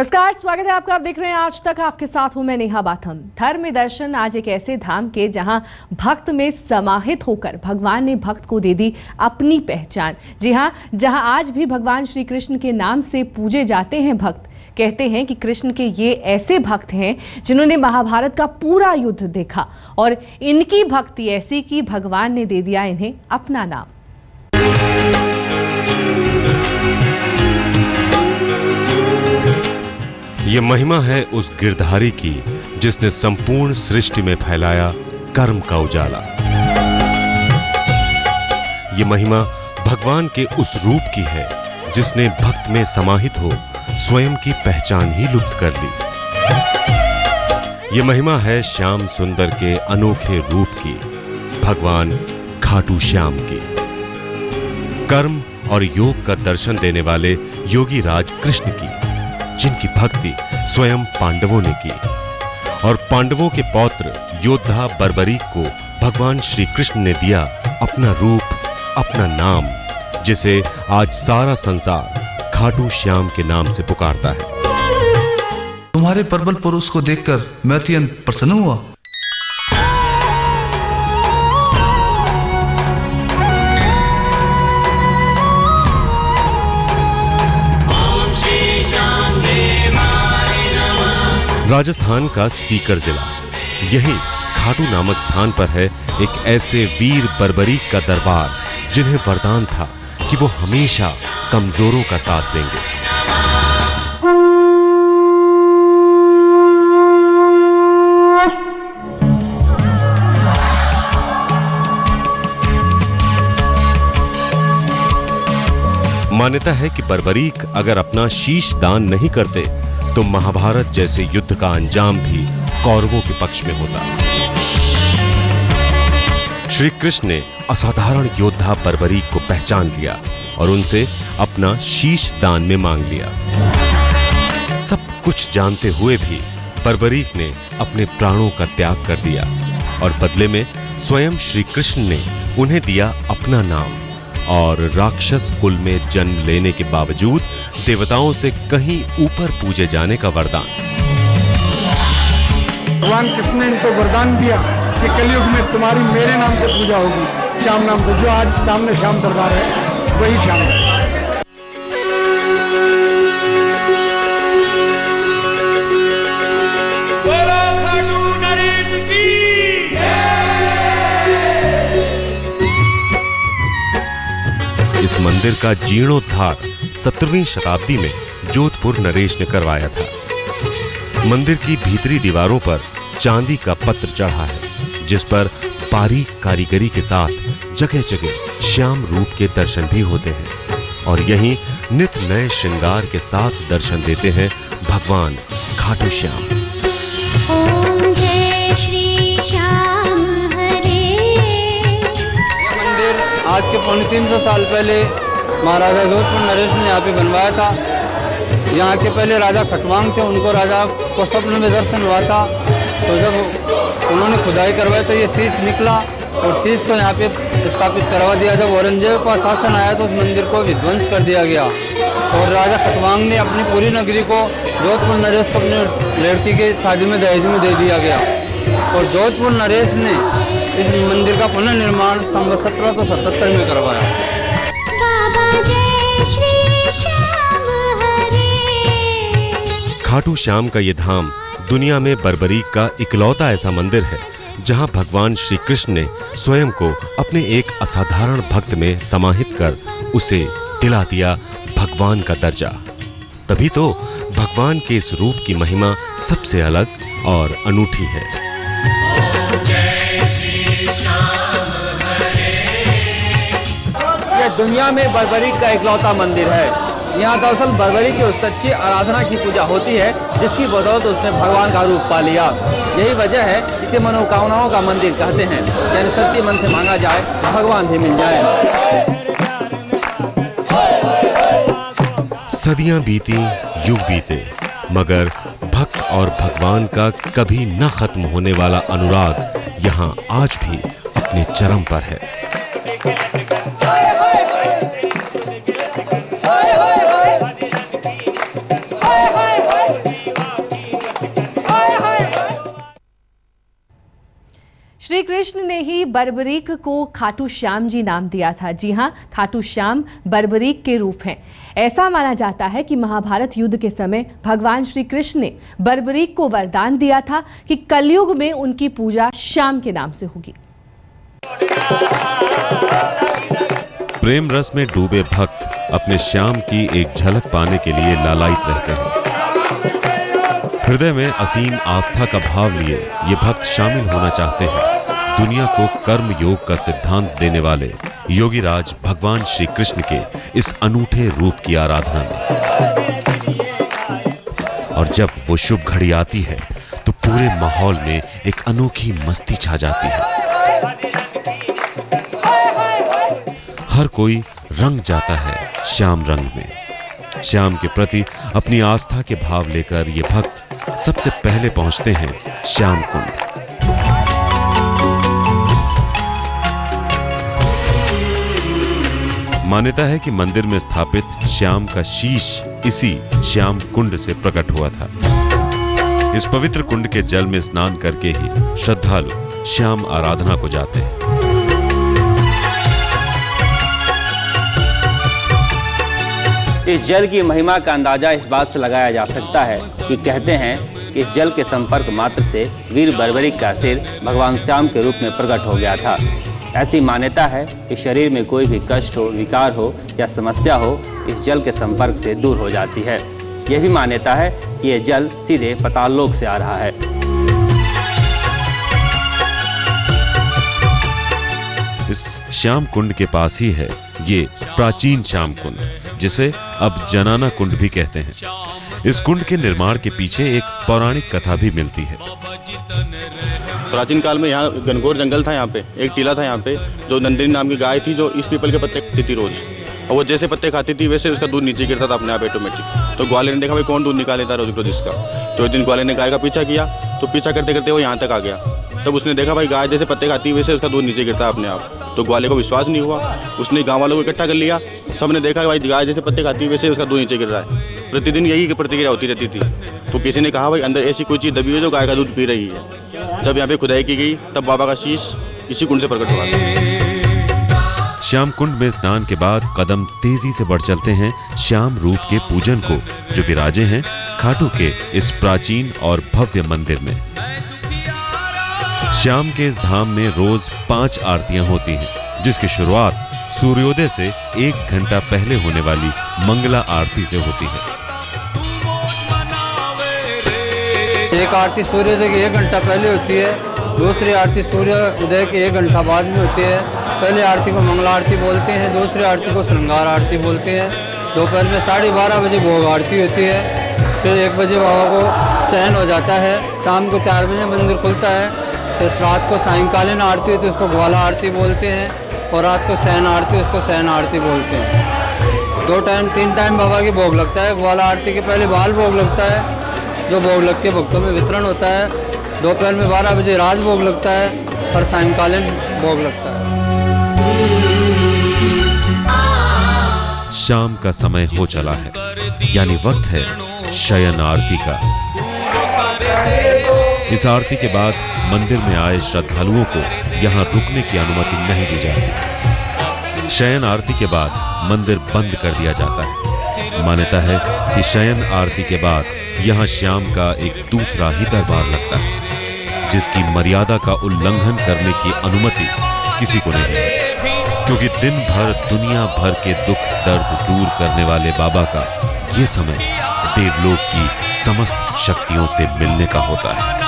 नमस्कार, स्वागत है आपका। आप देख रहे हैं आज तक, आपके साथ हूं मैं नेहा बाथम। धर्म दर्शन आज एक ऐसे धाम के जहां भक्त में समाहित होकर भगवान ने भक्त को दे दी अपनी पहचान। जी हां, जहां आज भी भगवान श्री कृष्ण के नाम से पूजे जाते हैं भक्त। कहते हैं कि कृष्ण के ये ऐसे भक्त हैं जिन्होंने महाभारत का पूरा युद्ध देखा और इनकी भक्ति ऐसी कि भगवान ने दे दिया इन्हें अपना नाम। ये महिमा है उस गिरधारी की जिसने संपूर्ण सृष्टि में फैलाया कर्म का उजाला। ये महिमा भगवान के उस रूप की है जिसने भक्त में समाहित हो स्वयं की पहचान ही लुप्त कर ली। ये महिमा है श्याम सुंदर के अनोखे रूप की, भगवान खाटू श्याम की। कर्म और योग का दर्शन देने वाले योगी राज कृष्ण की, जिनकी भक्ति स्वयं पांडवों ने की। और पांडवों के पौत्र योद्धा बर्बरीक को भगवान श्री कृष्ण ने दिया अपना रूप, अपना नाम, जिसे आज सारा संसार खाटू श्याम के नाम से पुकारता है। तुम्हारे प्रबल पुरुष को देखकर मैं अत्यंत प्रसन्न हुआ। राजस्थान का सीकर जिला, यही खाटू नामक स्थान पर है एक ऐसे वीर बर्बरीक का दरबार जिन्हें वरदान था कि वो हमेशा कमजोरों का साथ देंगे। मान्यता है कि बर्बरीक अगर अपना शीश दान नहीं करते तो महाभारत जैसे युद्ध का अंजाम भी कौरवों के पक्ष में होता। श्री कृष्ण ने असाधारण योद्धा बर्बरीक को पहचान लिया और उनसे अपना शीश दान में मांग लिया। सब कुछ जानते हुए भी बर्बरीक ने अपने प्राणों का त्याग कर दिया और बदले में स्वयं श्री कृष्ण ने उन्हें दिया अपना नाम और राक्षस कुल में जन्म लेने के बावजूद देवताओं से कहीं ऊपर पूजे जाने का वरदान। भगवान कृष्ण ने इनको वरदान दिया कि कलयुग में तुम्हारी मेरे नाम से पूजा होगी, श्याम नाम से। जो आज सामने श्याम दरबार है वही श्याम है। इस मंदिर का जीर्णोद्धार 17वीं शताब्दी में जोधपुर नरेश ने करवाया था। मंदिर की भीतरी दीवारों पर चांदी का पत्र चढ़ा है जिस पर बारीक कारीगरी के साथ जगह जगह श्याम रूप के दर्शन भी होते हैं और यहीं नित नए श्रृंगार के साथ दर्शन देते हैं भगवान खाटू श्याम। ओम जय श्री श्याम हरे। यह मंदिर आज के 350 साल पहले महाराजा जोधपुर नरेश ने यहाँ पे बनवाया था। यहाँ के पहले राजा खटवांग थे, उनको राजा को स्वप्न में दर्शन हुआ था। तो जब उन्होंने खुदाई करवाई तो ये शीश निकला और शीश को यहाँ पे स्थापित करवा दिया। जब औरंगजेब का शासन आया तो उस मंदिर को विध्वंस कर दिया गया और राजा खटवांग ने अपनी पूरी नगरी को जोधपुर नरेश को अपनी लड़की के शादी में दहेज में दे दिया गया और जोधपुर नरेश ने इस मंदिर का पुनर्निर्माण सन 1777 में करवाया। खाटू श्याम का ये धाम दुनिया में बर्बरीक का इकलौता ऐसा मंदिर है जहां भगवान श्री कृष्ण ने स्वयं को अपने एक असाधारण भक्त में समाहित कर उसे दिला दिया भगवान का दर्जा। तभी तो भगवान के इस रूप की महिमा सबसे अलग और अनूठी है। यह दुनिया में बर्बरीक का इकलौता मंदिर है। यहाँ दरअसल बर्बरीक की उस सच्ची आराधना की पूजा होती है जिसकी बदौलत उसने भगवान का रूप पा लिया। यही वजह है इसे मनोकामनाओं का मंदिर कहते हैं, यानी सच्चे मन से मांगा जाए तो भगवान भी मिल जाए। सदियां बीती, युग बीते, मगर भक्त और भगवान का कभी न खत्म होने वाला अनुराग यहाँ आज भी अपने चरम पर है। श्री कृष्ण ने ही बर्बरीक को खाटू श्याम जी नाम दिया था। जी हाँ, खाटू श्याम बर्बरीक के रूप हैं। ऐसा माना जाता है कि महाभारत युद्ध के समय भगवान श्री कृष्ण ने बर्बरीक को वरदान दिया था कि कलयुग में उनकी पूजा श्याम के नाम से होगी। प्रेम रस में डूबे भक्त अपने श्याम की एक झलक पाने के लिए लालायित रहते हैं। हृदय में असीम आस्था का भाव लिए ये भक्त शामिल होना चाहते हैं दुनिया को कर्म योग का सिद्धांत देने वाले योगीराज भगवान श्री कृष्ण के इस अनूठे रूप की आराधना में। और जब वो शुभ घड़ी आती है तो पूरे माहौल में एक अनोखी मस्ती छा जाती है। हर कोई रंग जाता है श्याम रंग में। श्याम के प्रति अपनी आस्था के भाव लेकर ये भक्त सबसे पहले पहुंचते हैं श्याम कुंड। मान्यता है कि मंदिर में स्थापित श्याम का शीश इसी श्याम कुंड से प्रकट हुआ था। इस पवित्र कुंड के जल में स्नान करके ही श्रद्धालु श्याम आराधना को जाते हैं। इस जल की महिमा का अंदाजा इस बात से लगाया जा सकता है कि कहते हैं कि इस जल के संपर्क मात्र से वीर बर्बरीक का सिर भगवान श्याम के रूप में प्रकट हो गया था। ऐसी मान्यता है कि शरीर में कोई भी कष्ट हो, विकार हो या समस्या हो, इस जल के संपर्क से दूर हो जाती है। यह भी मान्यता है कि यह जल सीधे पाताल लोक से आ रहा है। इस श्याम कुंड के पास ही है ये प्राचीन श्याम कुंड, जिसे अब जनाना कुंड भी कहते हैं। इस कुंड के निर्माण के पीछे एक पौराणिक कथा भी मिलती है। प्राचीन काल में यहाँ घनघोर जंगल था, यहाँ पे एक टीला था, यहाँ पे जो नंदिनी नाम की गाय थी जो इस पीपल के पत्ते खाती थी रोज, और वो जैसे पत्ते खाती थी वैसे उसका दूध नीचे गिरता था अपने आप ऑटोमेटिक। तो ग्वाले ने देखा भाई कौन दूध निकाल लेता रोज रोज इसका। तो एक दिन ग्वाले ने गाय का पीछा किया, तो पीछा करते करते वो यहाँ तक आ गया। तब उसने देखा भाई गाय जैसे पत्ते खाती वैसे उसका दूध नीचे गिरता अपने आप। तो ग्वाले को विश्वास नहीं हुआ, उसने गाँव वालों को इकट्ठा कर लिया। सबने देखा भाई गाय जैसे पत्ते खाती वैसे उसका दूध नीचे गिर रहा है। प्रतिदिन यही प्रतिक्रिया होती रहती थी। तो किसी ने कहा भाई अंदर ऐसी कोई चीज़ दबी है जो गाय का दूध पी रही है। जब यहाँ पे खुदाई की गई तब बाबा का शीश इसी कुंड से प्रकट हुआ था। श्याम कुंड में स्नान के बाद कदम तेजी से बढ़ चलते हैं श्याम रूप के पूजन को, जो विराजे हैं खाटू के इस प्राचीन और भव्य मंदिर में। श्याम के इस धाम में रोज 5 आरतियां होती हैं, जिसकी शुरुआत सूर्योदय से 1 घंटा पहले होने वाली मंगला आरती से होती है। एक आरती सूर्योदय के 1 घंटा पहले होती है, दूसरी आरती सूर्योदय के 1 घंटा बाद में होती है। पहले आरती को मंगला आरती बोलते हैं, दूसरी आरती को श्रृंगार आरती बोलते हैं। दोपहर में 12:30 बजे भोग आरती होती है। फिर 1 बजे बाबा को चयन हो जाता है। शाम को 4 बजे मंदिर खुलता है। फिर रात को सायंकालीन आरती होती है, उसको ग्वाला आरती बोलते हैं। और रात को शयन आरती, उसको शयन आरती बोलते हैं। 3 टाइम बाबा की भोग लगता है। ग्वाला आरती के पहले बाल भोग लगता है, जो भोग लग के भक्तों में वितरण होता है। दोपहर में 12 बजे राज भोग लगता है और सायंकालीन भोग लगता है। शाम का समय हो चला है, यानी वक्त है शयन आरती का। इस आरती के बाद मंदिर में आए श्रद्धालुओं को यहाँ रुकने की अनुमति नहीं दी जाती। शयन आरती के बाद मंदिर बंद कर दिया जाता है। मान्यता है कि शयन आरती के बाद यहाँ श्याम का एक दूसरा ही दरबार लगता है, जिसकी मर्यादा का उल्लंघन करने की अनुमति किसी को नहीं है, क्योंकि दिन भर दुनिया भर के दुख दर्द दूर करने वाले बाबा का ये समय देवलोक की समस्त शक्तियों से मिलने का होता है।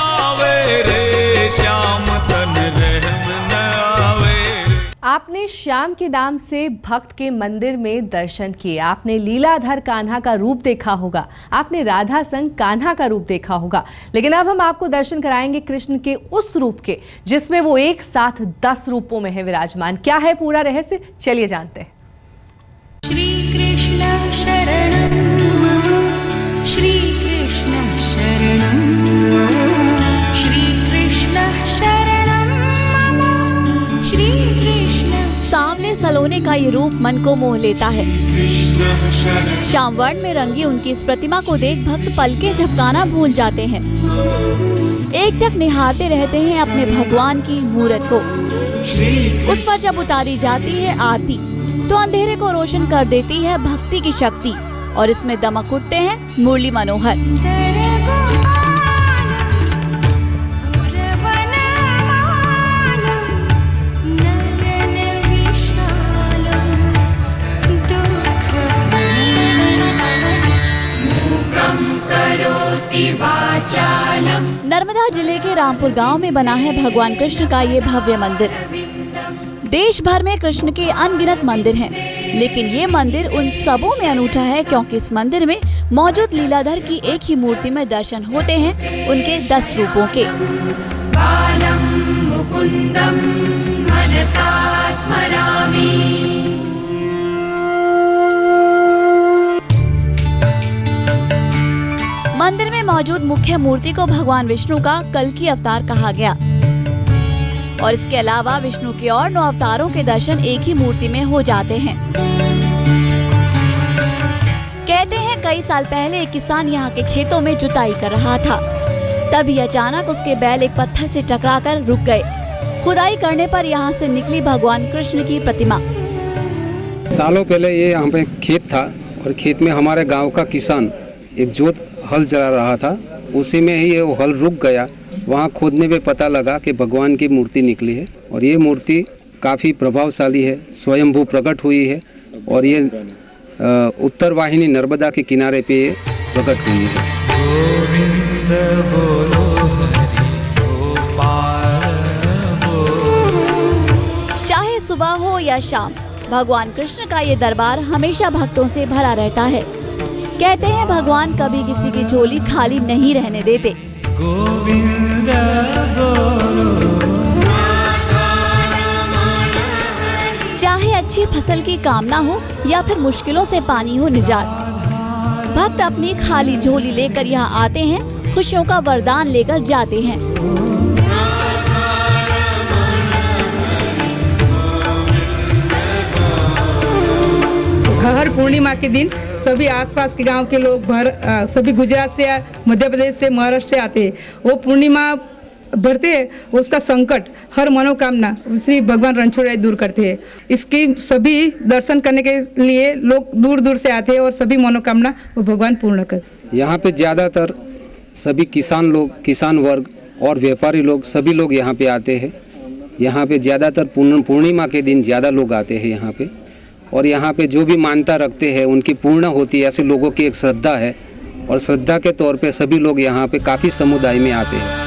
आपने श्याम के नाम से भक्त के मंदिर में दर्शन किए, आपने लीलाधर कान्हा का रूप देखा होगा, आपने राधा संग कान्हा का रूप देखा होगा, लेकिन अब हम आपको दर्शन कराएंगे कृष्ण के उस रूप के जिसमें वो एक साथ 10 रूपों में है विराजमान। क्या है पूरा रहस्य, चलिए जानते हैं। श्री कृष्ण शरणं मम, श्री कृष्ण शरणं मम, श्री कृष्ण शरणं मम, श्री कृष्ण। सांवले सलोने का ये रूप मन को मोह लेता है। श्याम वर्ण में रंगी उनकी इस प्रतिमा को देख भक्त पलके झपकाना भूल जाते हैं। एकटक निहारते रहते हैं अपने भगवान की मूर्त को। उस पर जब उतारी जाती है आरती तो अंधेरे को रोशन कर देती है भक्ति की शक्ति और इसमें दमक उठते हैं मुरली मनोहर। नर्मदा जिले के रामपुर गांव में बना है भगवान कृष्ण का ये भव्य मंदिर। देश भर में कृष्ण के अनगिनत मंदिर हैं, लेकिन ये मंदिर उन सबों में अनूठा है क्योंकि इस मंदिर में मौजूद लीलाधर की एक ही मूर्ति में दर्शन होते हैं उनके 10 रूपों के। बालं मुकुंदं मनसा स्मरामि। मंदिर में मौजूद मुख्य मूर्ति को भगवान विष्णु का कल्कि अवतार कहा गया और इसके अलावा विष्णु के और 9 अवतारों के दर्शन एक ही मूर्ति में हो जाते हैं। कहते हैं कई साल पहले एक किसान यहाँ के खेतों में जुताई कर रहा था, तभी अचानक उसके बैल एक पत्थर से टकराकर रुक गए। खुदाई करने पर यहाँ से निकली भगवान कृष्ण की प्रतिमा। सालों पहले ये यहाँ पे खेत था और खेत में हमारे गाँव का किसान एक जोत हल चला रहा था, उसी में ही वो हल रुक गया। वहाँ खोदने पे पता लगा कि भगवान की मूर्ति निकली है और ये मूर्ति काफ़ी प्रभावशाली है, स्वयंभू प्रकट हुई है और ये उत्तर वाहिनी नर्मदा के किनारे पे प्रकट हुई है। गोविंद बोलो हरि गोपाल। चाहे सुबह हो या शाम, भगवान कृष्ण का ये दरबार हमेशा भक्तों से भरा रहता है। कहते हैं भगवान कभी किसी की झोली खाली नहीं रहने देते। गोविंद चाहे अच्छी फसल की कामना हो या फिर मुश्किलों से पानी हो निजात, भक्त अपनी खाली झोली लेकर यहाँ आते हैं, खुशियों का वरदान लेकर जाते हैं। हर पूर्णिमा के दिन सभी आसपास के गांव के लोग सभी गुजरात से, मध्य प्रदेश से, महाराष्ट्र से आते हैं। वो पूर्णिमा भरते हैं, उसका संकट, हर मनोकामना श्री भगवान रणछोड़राय दूर करते हैं। इसकी सभी दर्शन करने के लिए लोग दूर दूर से आते हैं और सभी मनोकामना वो भगवान पूर्ण कर। यहाँ पे ज़्यादातर सभी किसान लोग, किसान वर्ग और व्यापारी लोग, सभी लोग यहाँ पे आते हैं। यहाँ पे ज़्यादातर पूर्णिमा के दिन ज़्यादा लोग आते हैं यहाँ पे, और यहाँ पे जो भी मान्यता रखते हैं उनकी पूर्ण होती है, ऐसे लोगों की एक श्रद्धा है और श्रद्धा के तौर पे सभी लोग यहाँ पे काफ़ी समुदाय में आते हैं।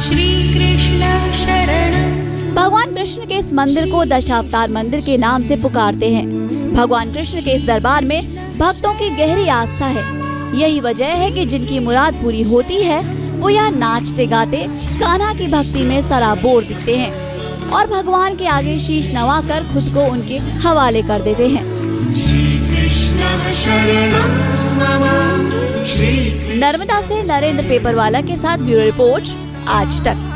श्री कृष्ण शरण। भगवान कृष्ण के इस मंदिर को दशावतार मंदिर के नाम से पुकारते हैं। भगवान कृष्ण के इस दरबार में भक्तों की गहरी आस्था है। यही वजह है कि जिनकी मुराद पूरी होती है वो यहाँ नाचते गाते कान्हा की भक्ति में सराबोर दिखते हैं और भगवान के आगे शीश नवाकर खुद को उनके हवाले कर देते हैं। नर्मदा से नरेंद्र पेपरवाला के साथ ब्यूरो रिपोर्ट आज तक।